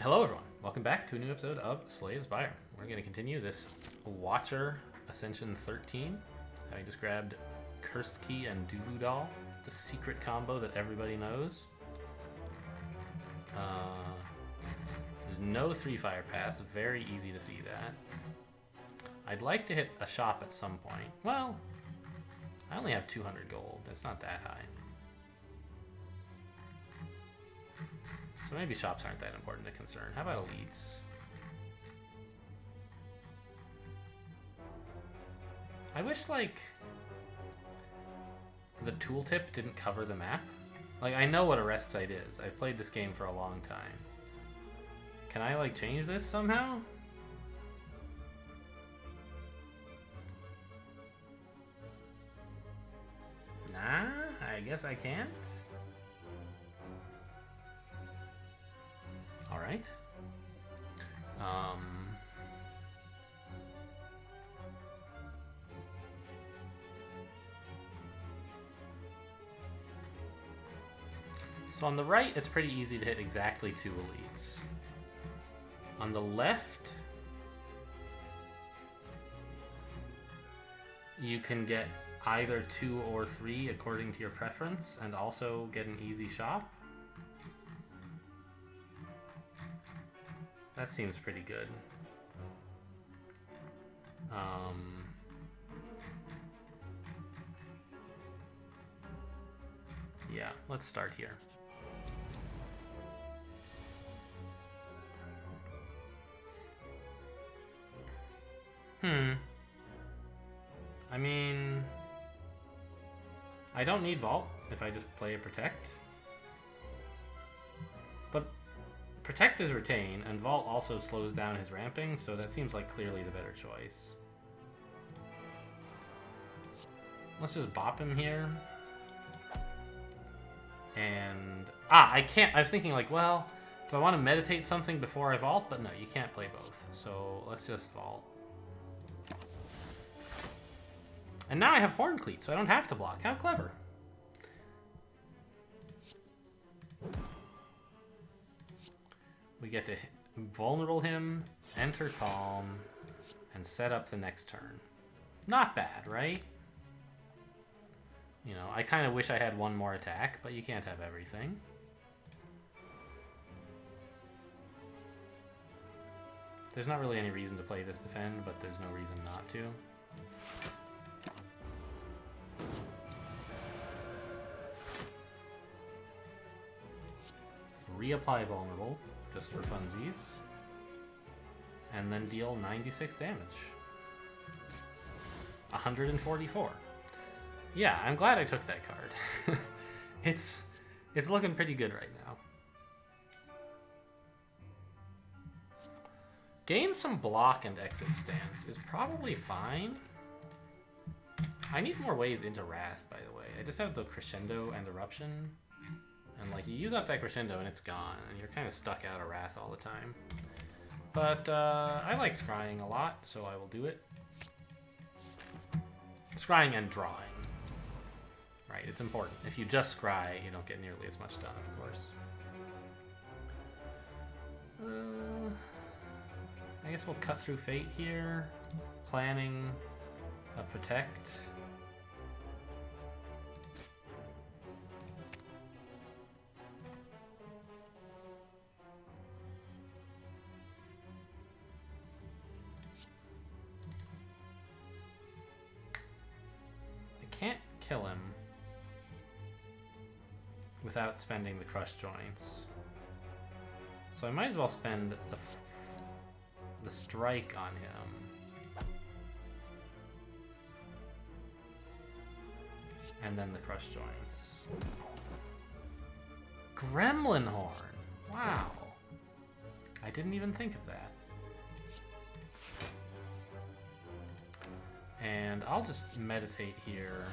Hello everyone, welcome back to a new episode of Slay the Spire. We're going to continue this Watcher Ascension 13, having just grabbed Cursed Key and Duvu Doll, the secret combo that everybody knows. There's no 3 fire paths, very easy to see that. I'd like to hit a shop at some point. Well, I only have 200 gold, that's not that high. So maybe shops aren't that important to concern. How about elites? I wish, like, the tooltip didn't cover the map. Like, I know what a rest site is. I've played this game for a long time. Can I, like, change this somehow? Nah, I guess I can't. All right. So on the right, it's pretty easy to hit exactly 2 elites. On the left, you can get either 2 or 3 according to your preference, and also get an easy shop. That seems pretty good. Yeah, let's start here. I mean, I don't need Vault if I just play a Protect. But Protect is Retain, and Vault also slows down his ramping, so that seems like clearly the better choice. Let's just bop him here. And... I can't... I was thinking, like, well, do I want to meditate something before I Vault? But no, you can't play both, so let's just Vault. And now I have Horn Cleat, so I don't have to block. How clever. We get to vulnerable him, enter Calm, and set up the next turn. Not bad, right? You know, I kind of wish I had one more attack, but you can't have everything. There's not really any reason to play this defend, but there's no reason not to. Reapply vulnerable, just for funsies. And then deal 96 damage. 144. Yeah, I'm glad I took that card. It's looking pretty good right now. Gain some block and exit stance is probably fine. I need more ways into Wrath, by the way. I just have the Crescendo and Eruption. And, like, you use up that Crescendo and it's gone, and you're kind of stuck out of Wrath all the time. But I like Scrying a lot, so I will do it. Scrying and drawing. Right, it's important. If you just scry, you don't get nearly as much done, of course. I guess we'll cut through Fate here. Planning a Protect. Can't kill him without spending the Crush Joints. So I might as well spend the Strike on him. And then the Crush Joints. Gremlin Horn! Wow. I didn't even think of that. And I'll just meditate here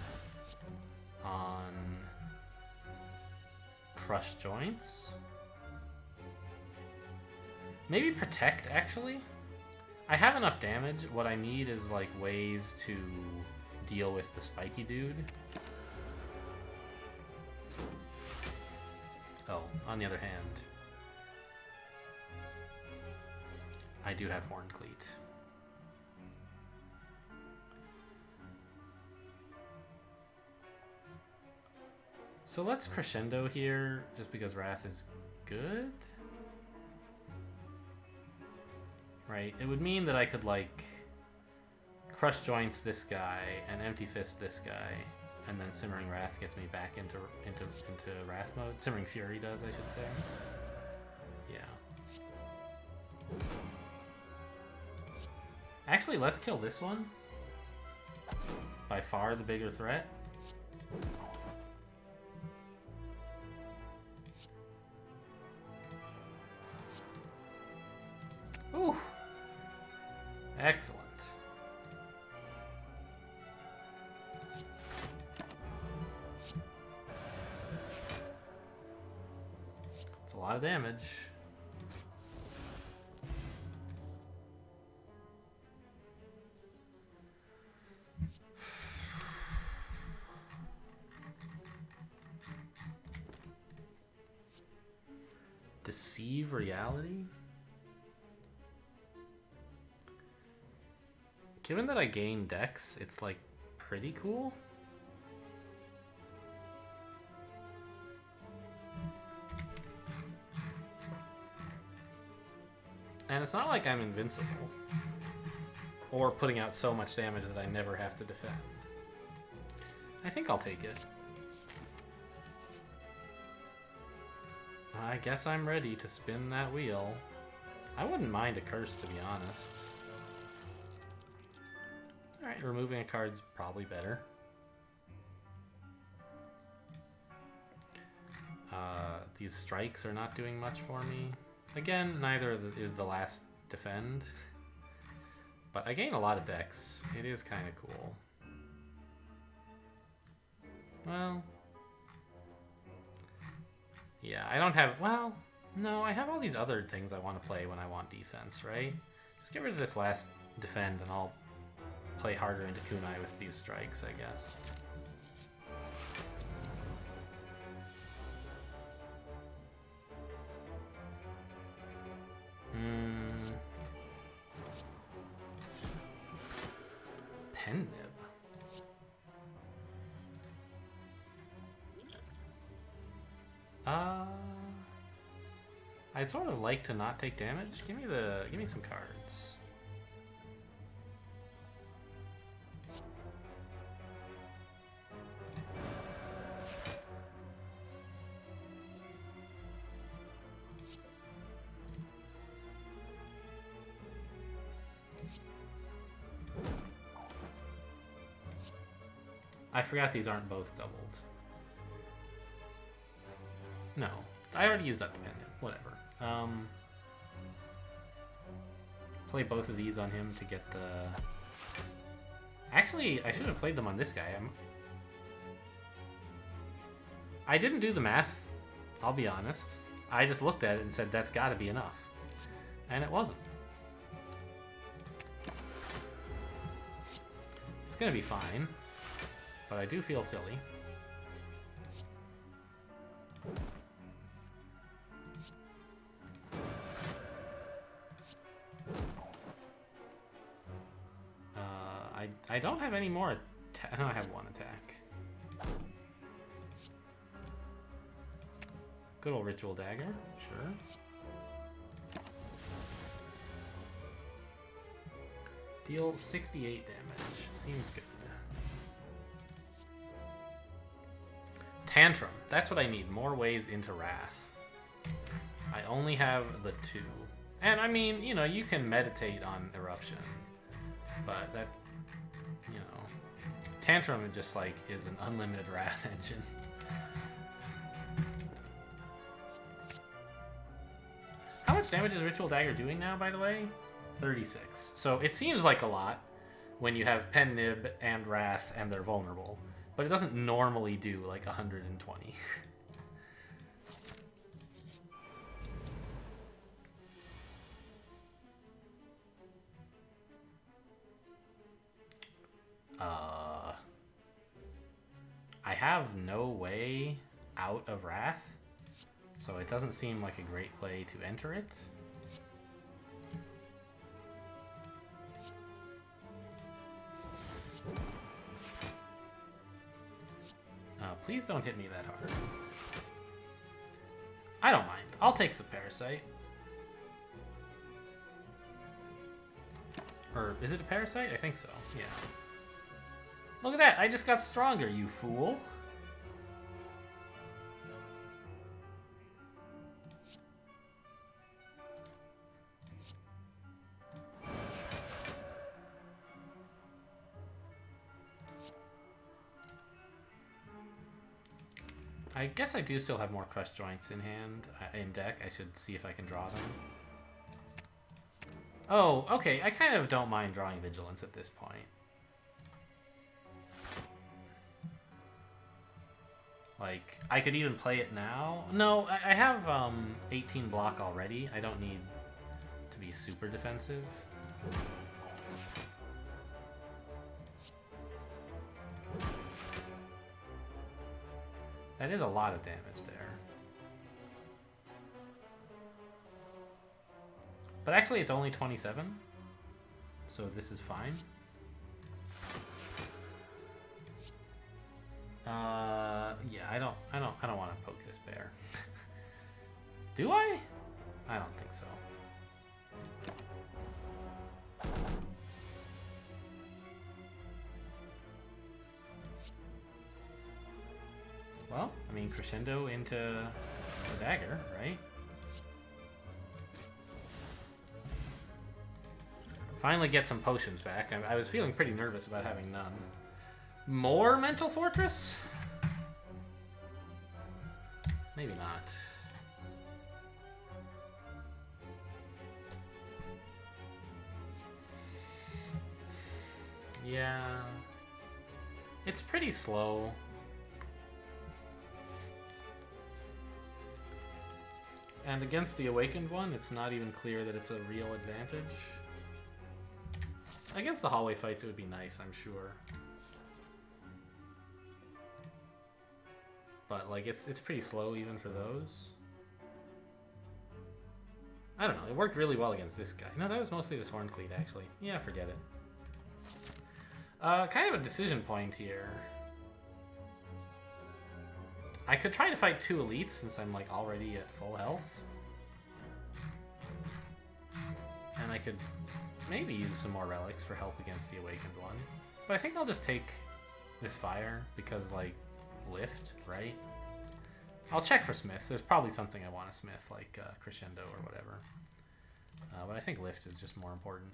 on Crush Joints. Maybe Protect, actually? I have enough damage. What I need is, like, ways to deal with the spiky dude. Oh, on the other hand. I do have Horn Cleat. So let's crescendo here, just because Wrath is good. Right, it would mean that I could, like, Crush Joints this guy and Empty Fist this guy, and then Simmering Wrath gets me back into Wrath mode. Simmering Fury does, I should say. Yeah. Actually, let's kill this one. By far the bigger threat. Ooh. Excellent. It's a lot of damage. Deceive reality? Given that I gain Dex, it's like pretty cool. And it's not like I'm invincible or putting out so much damage that I never have to defend. I think I'll take it. I guess I'm ready to spin that wheel. I wouldn't mind a curse, to be honest. Alright, removing a card's probably better. These strikes are not doing much for me. Again, neither is the last defend. But I gain a lot of Dex. It is kind of cool. Well... yeah, I don't have... well, no, I have all these other things I want to play when I want defense, right? Just get rid of this last defend and I'll play harder into kunai with these strikes, I guess. Pen nib. I'd sort of like to not take damage. Give me some cards. I forgot these aren't both doubled. No, I already used up the pen nib. Whatever. Play both of these on him to get the... actually, I should have played them on this guy. I didn't do the math, I'll be honest. I just looked at it and said, that's gotta be enough. And it wasn't. It's gonna be fine, but I do feel silly. I don't have any more attack. No, I have one attack. Good old Ritual Dagger, sure. Deal 68 damage. Seems good. Tantrum. That's what I need. More ways into Wrath. I only have the 2. And I mean, you know, you can meditate on Eruption. But that... you know, Tantrum just like is an unlimited Wrath engine. How much damage is Ritual Dagger doing now, by the way? 36. So it seems like a lot when you have Pen Nib and Wrath and they're vulnerable, but it doesn't normally do like 120. I have no way out of Wrath, so it doesn't seem like a great play to enter it. Please don't hit me that hard. I don't mind. I'll take the parasite. Or is it a parasite? I think so. Yeah. Look at that! I just got stronger, you fool! I guess I do still have more Crush Joints in hand, in deck. I should see if I can draw them. Oh, okay. I kind of don't mind drawing Vigilance at this point. Like, I could even play it now. No, I have 18 block already. I don't need to be super defensive. That is a lot of damage there. But actually it's only 27. So this is fine. Yeah, I don't want to poke this bear. Do I? I don't think so. Well, I mean, crescendo into the dagger, right? Finally get some potions back. I was feeling pretty nervous about having none. More Mental Fortress? Maybe not. Yeah. It's pretty slow. And against the Awakened one, it's not even clear that it's a real advantage. Against the hallway fights, it would be nice, I'm sure. But, like, it's pretty slow even for those. I don't know, it worked really well against this guy. No, that was mostly the Sworn Cleat, actually. Yeah, forget it. Kind of a decision point here. I could try to fight two elites since I'm like already at full health. And I could maybe use some more relics for help against the Awakened one. But I think I'll just take this fire because like lift, right? I'll check for smiths. There's probably something I want to smith like crescendo or whatever. But I think lift is just more important.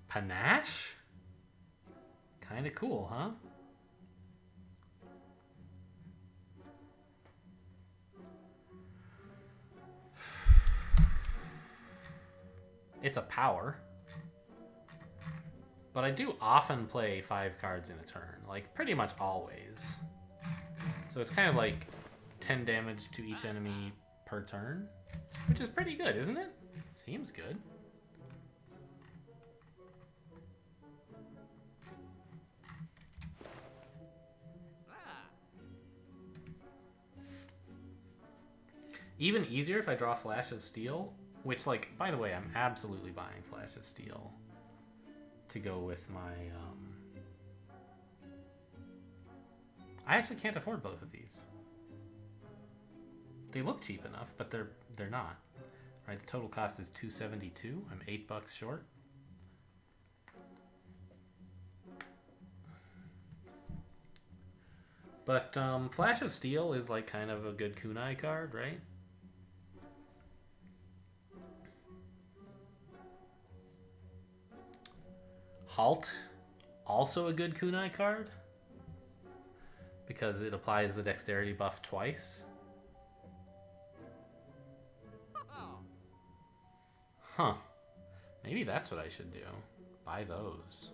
Panache? Kinda cool, huh? It's a power. But I do often play 5 cards in a turn. Like, pretty much always. So it's kind of like 10 damage to each enemy per turn. Which is pretty good, isn't it? Seems good. Even easier if I draw Flash of Steel, which, like, by the way, I'm absolutely buying Flash of Steel to go with my, I actually can't afford both of these. They look cheap enough, but they're not. Right, the total cost is $272. I'm $8 short. But Flash of Steel is like kind of a good kunai card, right? Halt, also a good kunai card because it applies the dexterity buff twice. Huh. Maybe that's what I should do. Buy those.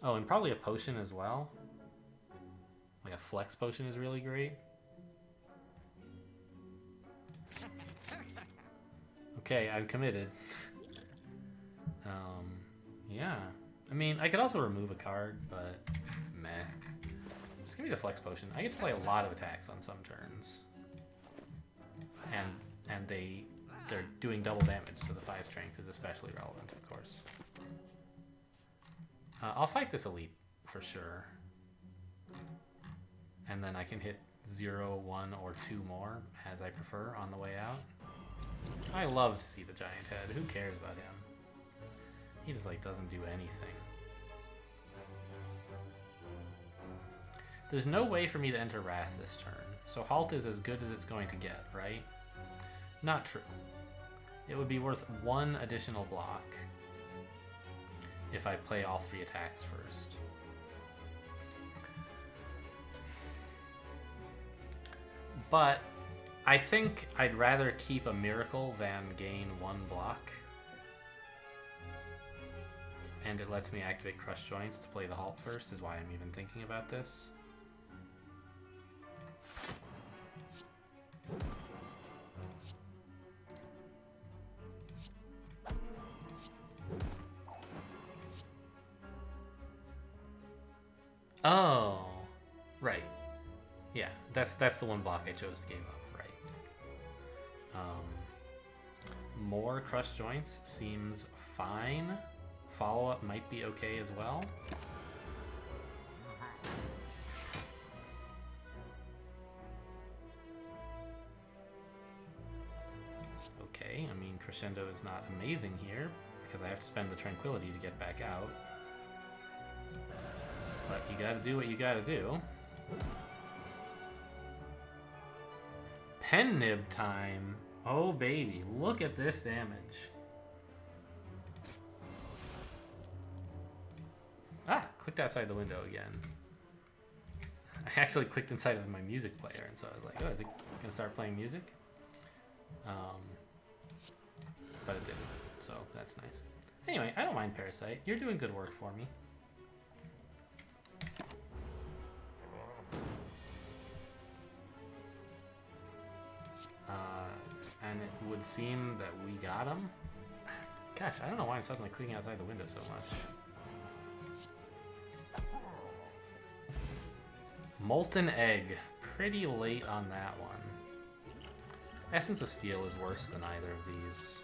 Oh, and probably a potion as well. Like a flex potion is really great. Okay, I'm committed. Yeah. I mean, I could also remove a card, but meh. Just give me the flex potion. I get to play a lot of attacks on some turns. And they they're doing double damage, so the 5 strength is especially relevant, of course. I'll fight this elite for sure. And then I can hit 0, 1, or 2 more, as I prefer, on the way out. I love to see the giant head. Who cares about him? He just, like, doesn't do anything. There's no way for me to enter Wrath this turn, so Halt is as good as it's going to get, right? Not true. It would be worth 1 additional block if I play all 3 attacks first. But I think I'd rather keep a miracle than gain 1 block. And it lets me activate Crush Joints to play the Halt first, is why I'm even thinking about this. Oh, right. Yeah, that's the 1 block I chose to give up, right. More Crush Joints seems fine. Follow-up might be okay as well. Okay, I mean, Crescendo is not amazing here, because I have to spend the Tranquility to get back out. But you gotta do what you gotta do. Pen Nib time. Oh baby, look at this damage. Ah, clicked outside the window again. I actually clicked inside of my music player, and so I was like, oh, is it gonna start playing music? But it didn't, so that's nice. Anyway, I don't mind Parasite. You're doing good work for me. And it would seem that we got him. Gosh, I don't know why I'm suddenly clicking outside the window so much. Molten Egg. Pretty late on that one. Essence of Steel is worse than either of these.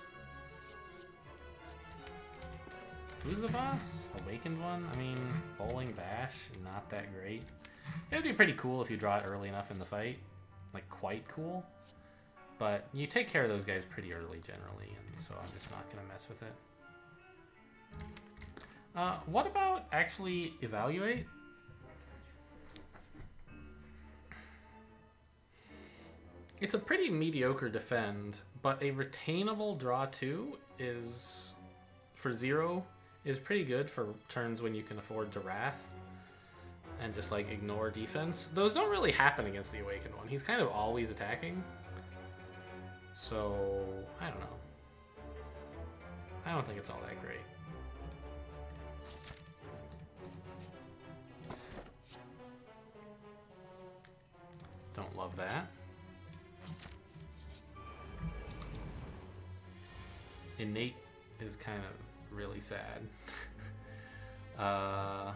Who's the boss? Awakened one? I mean, Bowling Bash, not that great. It would be pretty cool if you draw it early enough in the fight. Like, quite cool. But you take care of those guys pretty early, generally, and so I'm just not going to mess with it. What about actually Evaluate? It's a pretty mediocre defend, but a retainable draw 2 is, for 0, is pretty good for turns when you can afford to Wrath and just, like, ignore defense. Those don't really happen against the Awakened one. He's kind of always attacking. So, I don't know. I don't think it's all that great. Don't love that. Innate is kind of really sad. I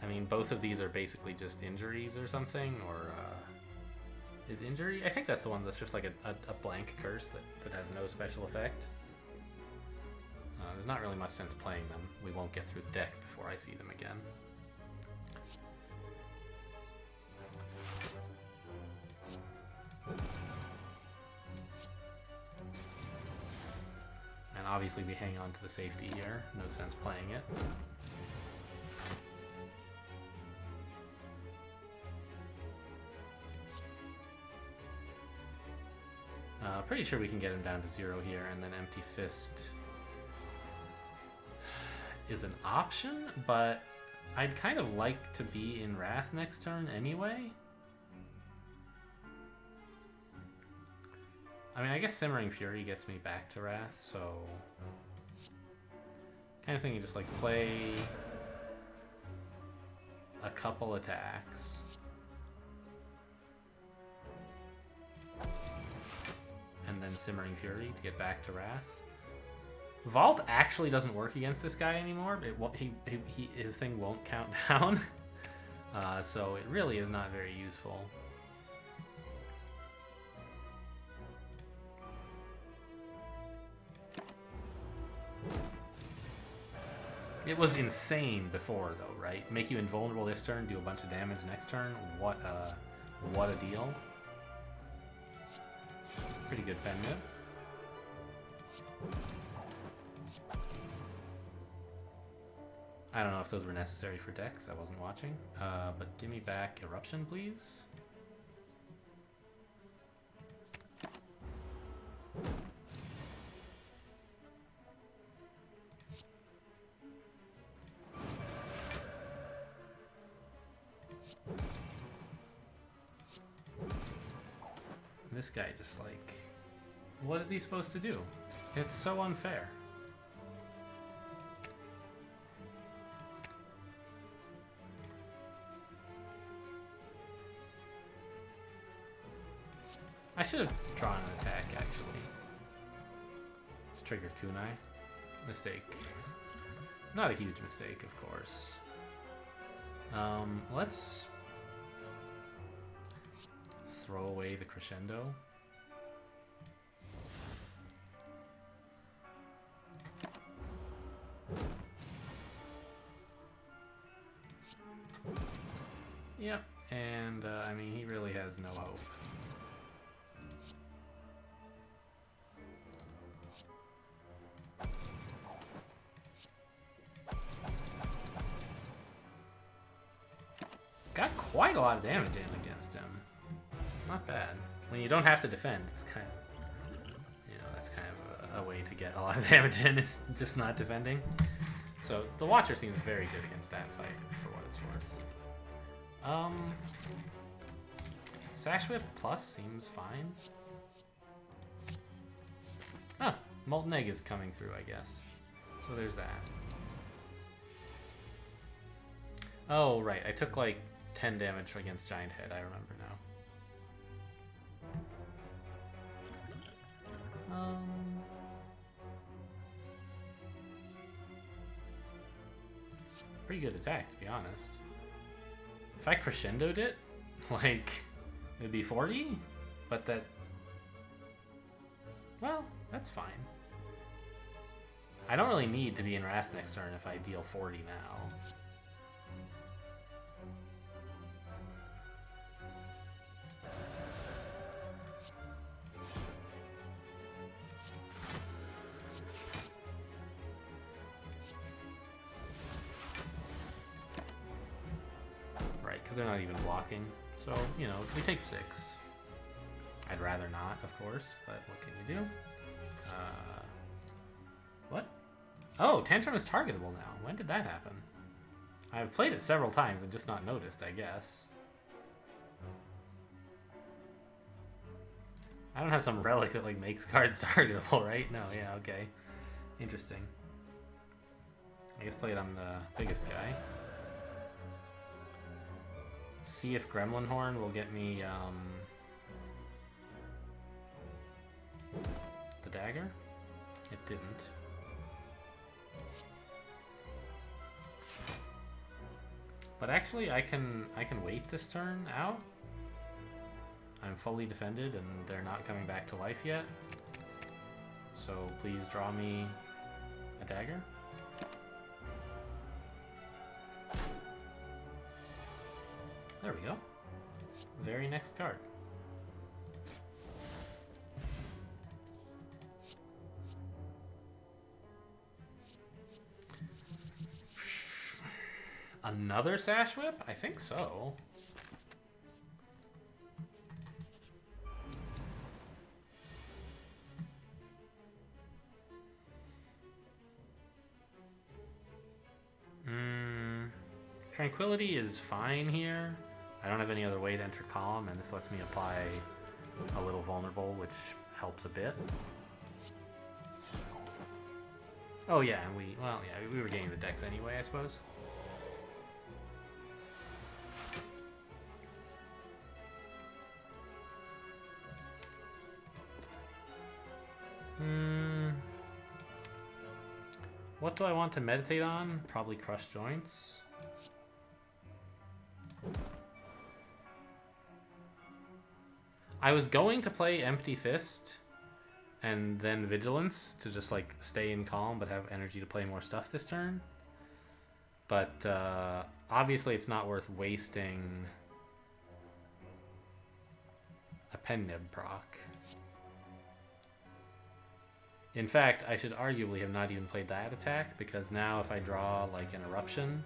mean, both of these are basically just injuries or something, or is injury? I think that's the one that's just like a blank curse that has no special effect. There's not really much sense playing them. We won't get through the deck before I see them again. And obviously we hang on to the safety here. No sense playing it. Pretty sure we can get him down to 0 here, and then Empty Fist is an option, but I'd kind of like to be in Wrath next turn anyway. I mean, I guess Simmering Fury gets me back to Wrath, so kind of thinking just like play a couple attacks. And then Simmering Fury to get back to Wrath. Vault actually doesn't work against this guy anymore. His thing won't count down. So it really is not very useful. It was insane before, though, right? Make you invulnerable this turn, do a bunch of damage next turn. What a deal. Pretty good pen nib. I don't know if those were necessary for decks. I wasn't watching. But give me back Eruption, please. This guy just like... What is he supposed to do? It's so unfair. I should have drawn an attack, actually. It's triggered Kunai. Mistake. Not a huge mistake, of course. Let's throw away the Crescendo. Yep, and I mean, he really has no hope. Got quite a lot of damage in against him. Not bad. When you don't have to defend, it's kind of, you know, that's kind of a way to get a lot of damage in, is just not defending. So the Watcher seems very good against that fight, for what it's worth. Sash Whip Plus seems fine. Huh, Molten Egg is coming through, I guess. So there's that. Oh, right, I took like 10 damage against Giant Head, I remember now. Pretty good attack, to be honest. If I crescendoed it, like, it would be 40, but that... Well, that's fine. I don't really need to be in Wrath next turn if I deal 40 now. They're not even blocking, so you know, we take 6. I'd rather not, of course, but what can you do? What? Oh, Tantrum is targetable now. When did that happen? I've played it several times and just not noticed, I guess. I don't have some relic that like makes cards targetable, right? No, yeah, okay. Interesting. I guess play it on the biggest guy. See if Gremlin Horn will get me the dagger. It didn't. But actually, I can wait this turn out. I'm fully defended, and they're not coming back to life yet. So please draw me a dagger. There we go. Very next card. Another Sash Whip? I think so. Tranquility is fine here. I don't have any other way to enter column, and this lets me apply a little vulnerable, which helps a bit. Oh yeah, and we were getting the decks anyway, I suppose. What do I want to meditate on? Probably Crush Joints. I was going to play Empty Fist and then Vigilance to just like stay in calm but have energy to play more stuff this turn. But obviously it's not worth wasting a pen nib proc. In fact, I should arguably have not even played that attack, because now if I draw like an eruption,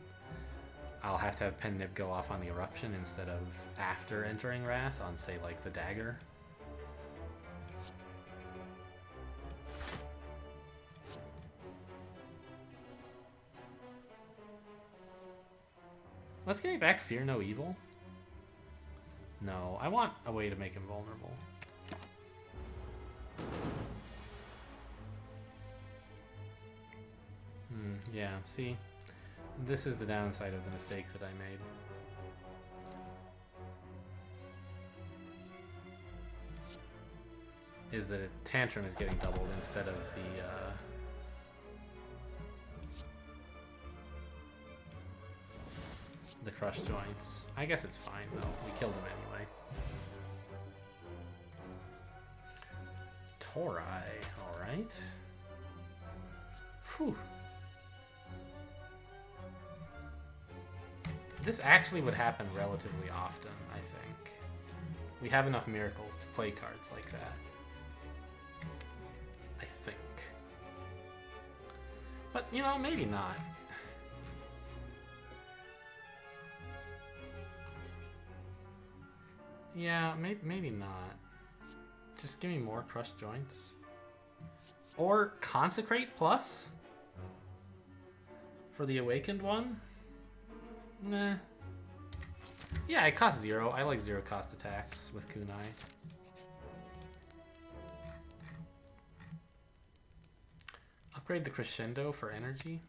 I'll have to have pen nib go off on the eruption instead of after entering Wrath on, say, like the dagger. Let's get back Fear No Evil. No, I want a way to make him vulnerable. Yeah, see? This is the downside of the mistake that I made. Is that Tantrum is getting doubled instead of the crush joints. I guess it's fine though. We killed him anyway. Torai, alright. Whew. This actually would happen relatively often, I think. We have enough miracles to play cards like that. I think. But, you know, maybe not. Yeah, maybe not. Just give me more Crush Joints. Or Consecrate Plus? For the Awakened one? Nah. Yeah, it costs 0. I like 0 cost attacks with Kunai. Upgrade the Crescendo for energy.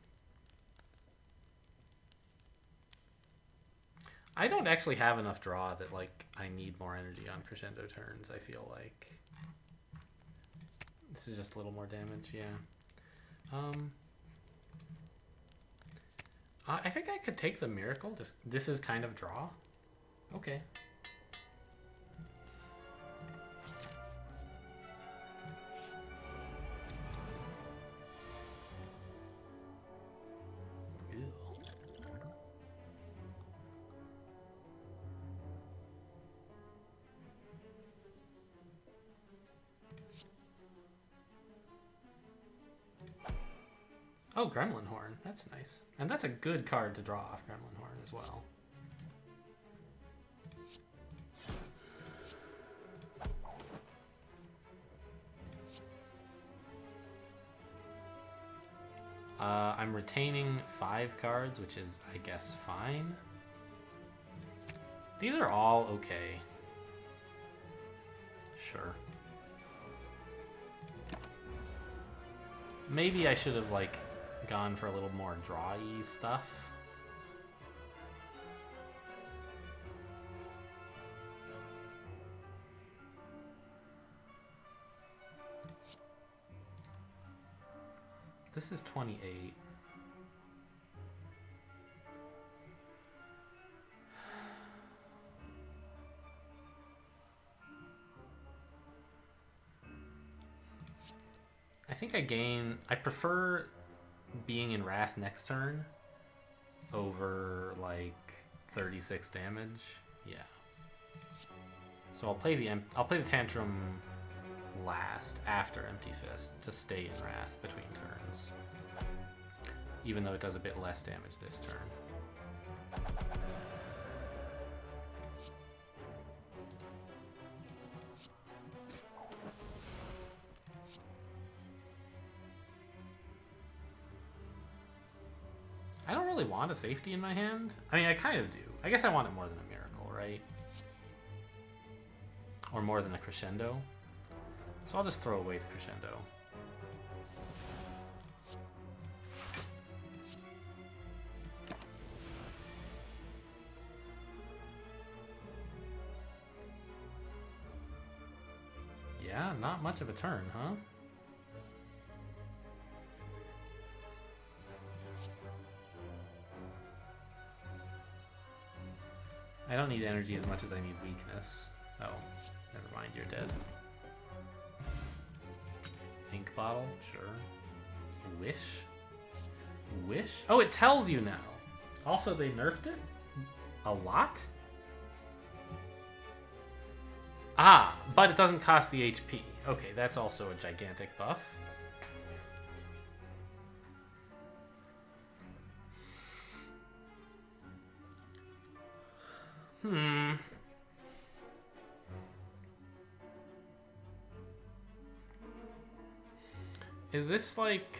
I don't actually have enough draw that, like, I need more energy on Crescendo turns, I feel like. This is just a little more damage, yeah. I think I could take the Miracle. This is kind of draw. Okay. Oh, Gremlin Horn. That's nice. And that's a good card to draw off Gremlin Horn as well. I'm retaining 5 cards, which is, I guess, fine. These are all okay. Sure. Maybe I should have, like, gone for a little more draw-y stuff. This is 28. I think I prefer being in Wrath next turn over like 36 damage. Yeah. So I'll play the Tantrum last after Empty Fist to stay in Wrath between turns. Even though it does a bit less damage this turn. I don't really want a safety in my hand. I mean, I kind of do. I guess I want it more than a Miracle, right? Or more than a Crescendo. So I'll just throw away the Crescendo. Yeah, not much of a turn, huh? I don't need energy as much as I need weakness. Oh, never mind, you're dead. Ink bottle, sure. Wish? Wish? Oh, it tells you now. Also, they nerfed it a lot. Ah, but it doesn't cost the HP. Okay, that's also a gigantic buff. Is this like...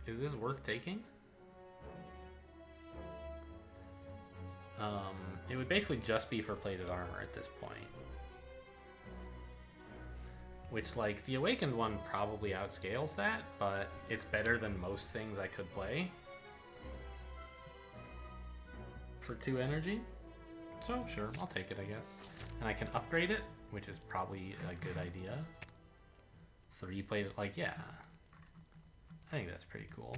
Is this worth taking? It would basically just be for plated armor at this point. Which, like, the Awakened one probably outscales that, but it's better than most things I could play. For 2 energy. So, sure, I'll take it, I guess. And I can upgrade it, which is probably a good idea. 3 plated, like, yeah. I think that's pretty cool.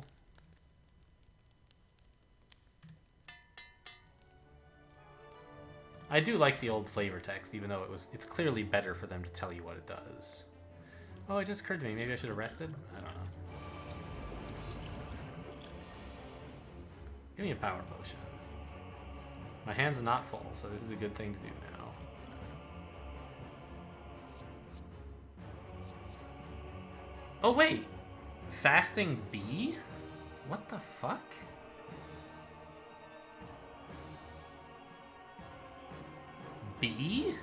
I do like the old flavor text, even though it's clearly better for them to tell you what it does. Oh, it just occurred to me. Maybe I should have rested? I don't know. Give me a power potion. My hand's not full, so this is a good thing to do now. Oh, wait! Fasting bee? What the fuck? Bee?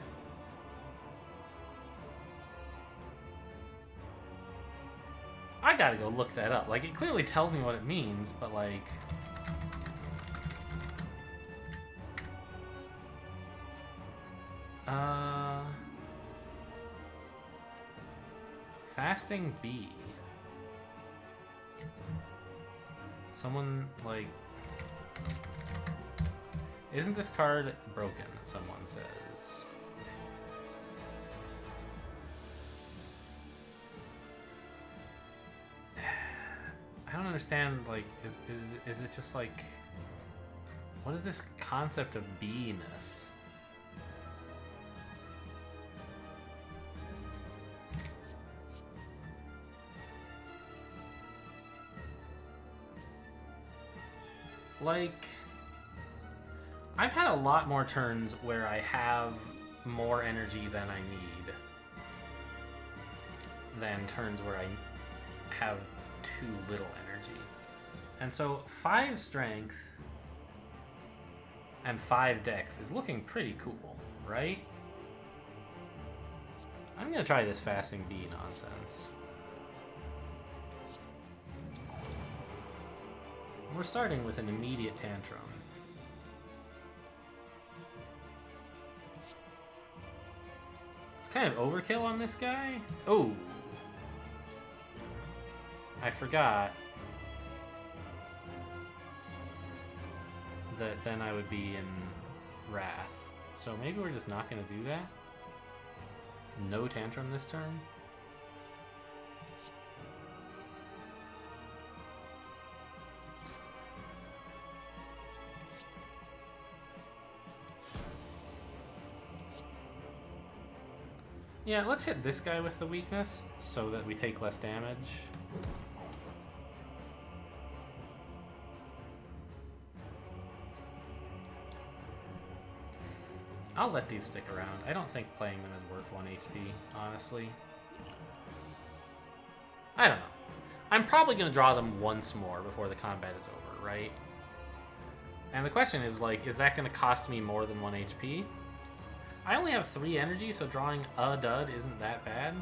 I gotta go look that up. Like, it clearly tells me what it means, but like... Fasting bee. Someone, like... Isn't this card broken, someone says? I don't understand, like, is it just like... What is this concept of bee-ness? Like... I've had a lot more turns where I have more energy than I need than turns where I have too little energy. And so 5 strength and 5 dex is looking pretty cool, right? I'm gonna try this fasting bee nonsense. We're starting with an immediate tantrum. It's kind of overkill on this guy. Oh! I forgot that then I would be in Wrath. So maybe we're just not going to do that? No tantrum this turn? Yeah, let's hit this guy with the weakness so that we take less damage. I'll let these stick around. I don't think playing them is worth 1 HP, honestly. I don't know. I'm probably going to draw them once more before the combat is over, right? And the question is, like, is that going to cost me more than 1 HP? I only have 3 energy, so drawing a dud isn't that bad.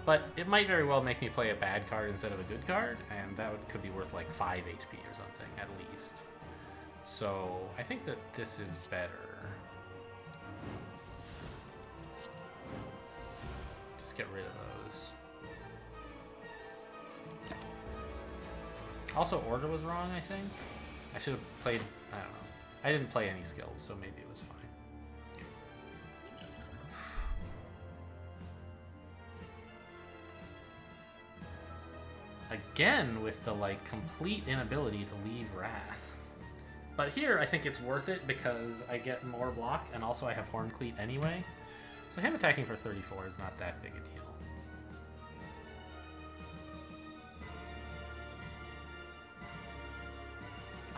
But it might very well make me play a bad card instead of a good card, and that could be worth like 5 HP or something, at least. So I think that this is better. Just get rid of those. Also, order was wrong, I think. I should have played, I don't know. I didn't play any skills, so maybe it was fine. Again with the, like, complete inability to leave Wrath. But here, I think it's worth it because I get more block, and also I have Horn Cleat anyway. So him attacking for 34 is not that big a deal.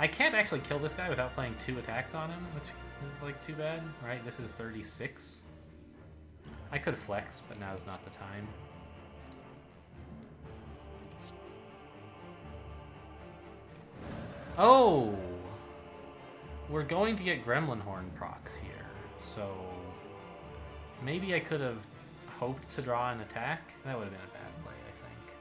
I can't actually kill this guy without playing 2 attacks on him, which is like too bad, right? This is 36. I could flex, but now is not the time. Oh! We're going to get Gremlin Horn procs here, so maybe I could have hoped to draw an attack. That would have been a bad play, I think.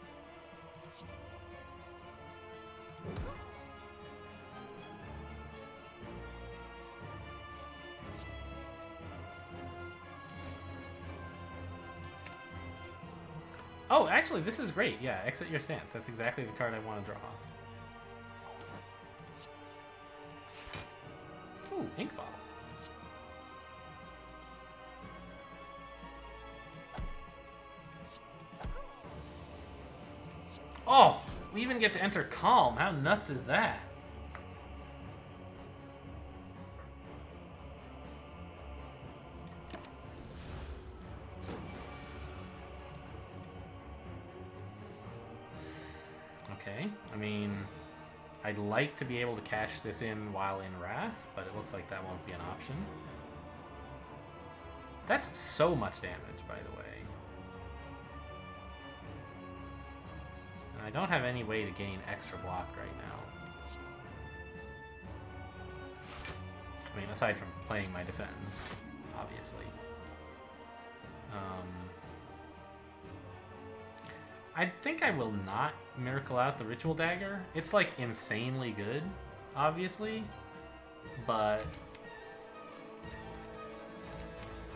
Oh, actually, this is great. Yeah, exit your stance. That's exactly the card I want to draw. Ooh, ink bottle. Oh, we even get to enter Calm. How nuts is that? Okay, I mean, I'd like to be able to cash this in while in Wrath, but it looks like that won't be an option. That's so much damage, by the way. And I don't have any way to gain extra block right now. I mean, aside from playing my defense, obviously. I think I will not Miracle out the Ritual Dagger. It's like insanely good, obviously, but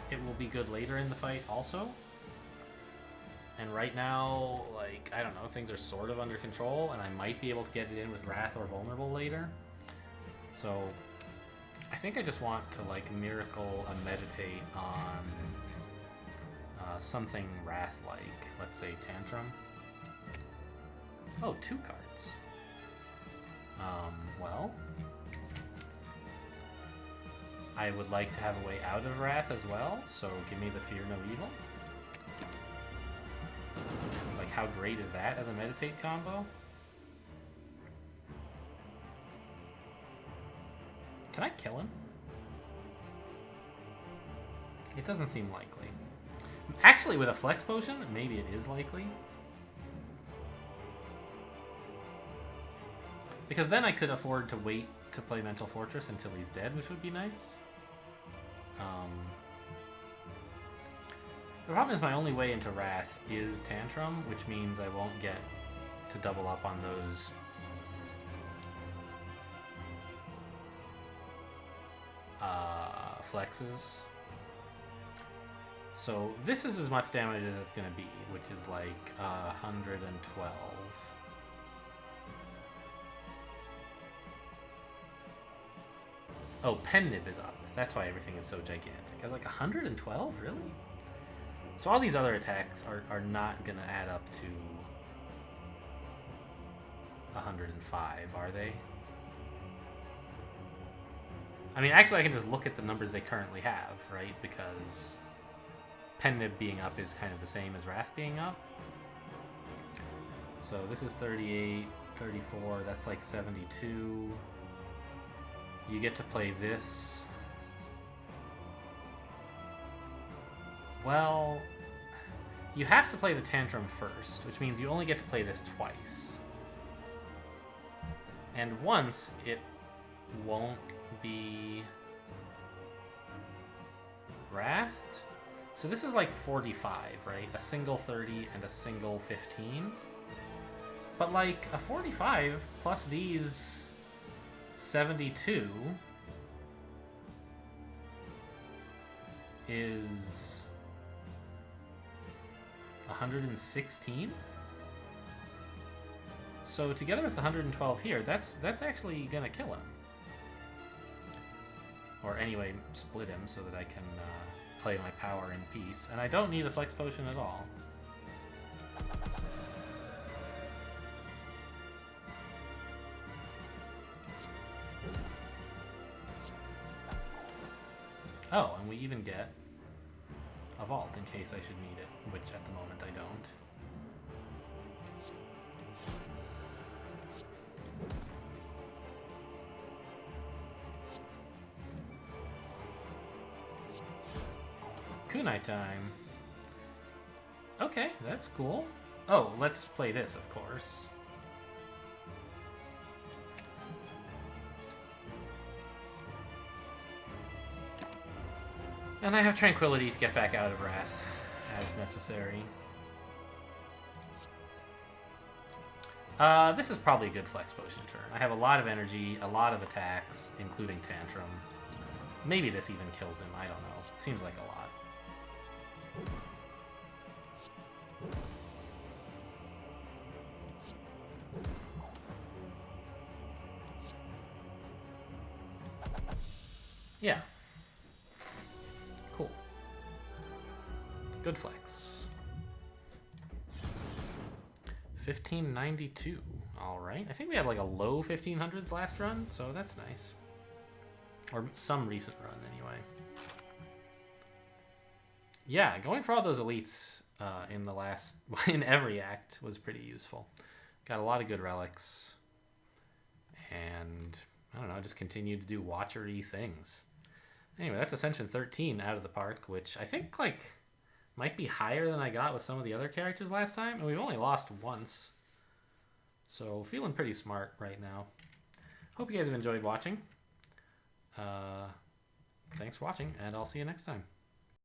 it will be good later in the fight also. And right now, like, I don't know, things are sort of under control, and I might be able to get it in with Wrath or Vulnerable later. So I think I just want to, like, Miracle and Meditate on something Wrath-like. Let's say Tantrum. Oh, 2 cards. Well, I would like to have a way out of Wrath as well, so give me the Fear No Evil. Like, how great is that as a Meditate combo? Can I kill him? It doesn't seem likely. Actually, with a Flex Potion, maybe it is likely. Because then I could afford to wait to play Mental Fortress until he's dead, which would be nice. The problem is my only way into Wrath is Tantrum, which means I won't get to double up on those flexes. So this is as much damage as it's going to be, which is like 112. Oh, Pen Nib is up. That's why everything is so gigantic. I was like, 112? Really? So all these other attacks are not going to add up to 105, are they? I mean, actually, I can just look at the numbers they currently have, right? Because Pen Nib being up is kind of the same as Wrath being up. So this is 38, 34, that's like 72. You get to play this. Well, you have to play the Tantrum first, which means you only get to play this twice. And once, it won't be Wrathed. So this is like 45, right? A single 30 and a single 15. But like a 45 plus these 72 is 116. So together with the 112 here, that's actually gonna kill him. Or anyway, split him so that I can play my power in peace. And I don't need a Flex Potion at all. Oh, and we even get a Vault in case I should need it, which at the moment I don't. kunai time. Okay, that's cool. Oh, let's play this, of course. And I have Tranquility to get back out of Wrath as necessary. This is probably a good Flex Potion turn. I have a lot of energy, a lot of attacks, including Tantrum. Maybe this even kills him, I don't know. Seems like a lot. Yeah. Cool. Good flex. 1592. Alright. I think we had like a low 1500s last run, so that's nice. Or some recent run, anyway. Yeah, going for all those elites in the last... in every act was pretty useful. Got a lot of good relics. And... I don't know, just continued to do watchery things. Anyway, that's Ascension 13 out of the park, which I think, like, might be higher than I got with some of the other characters last time. And we've only lost once. So, feeling pretty smart right now. Hope you guys have enjoyed watching. Thanks for watching, and I'll see you next time.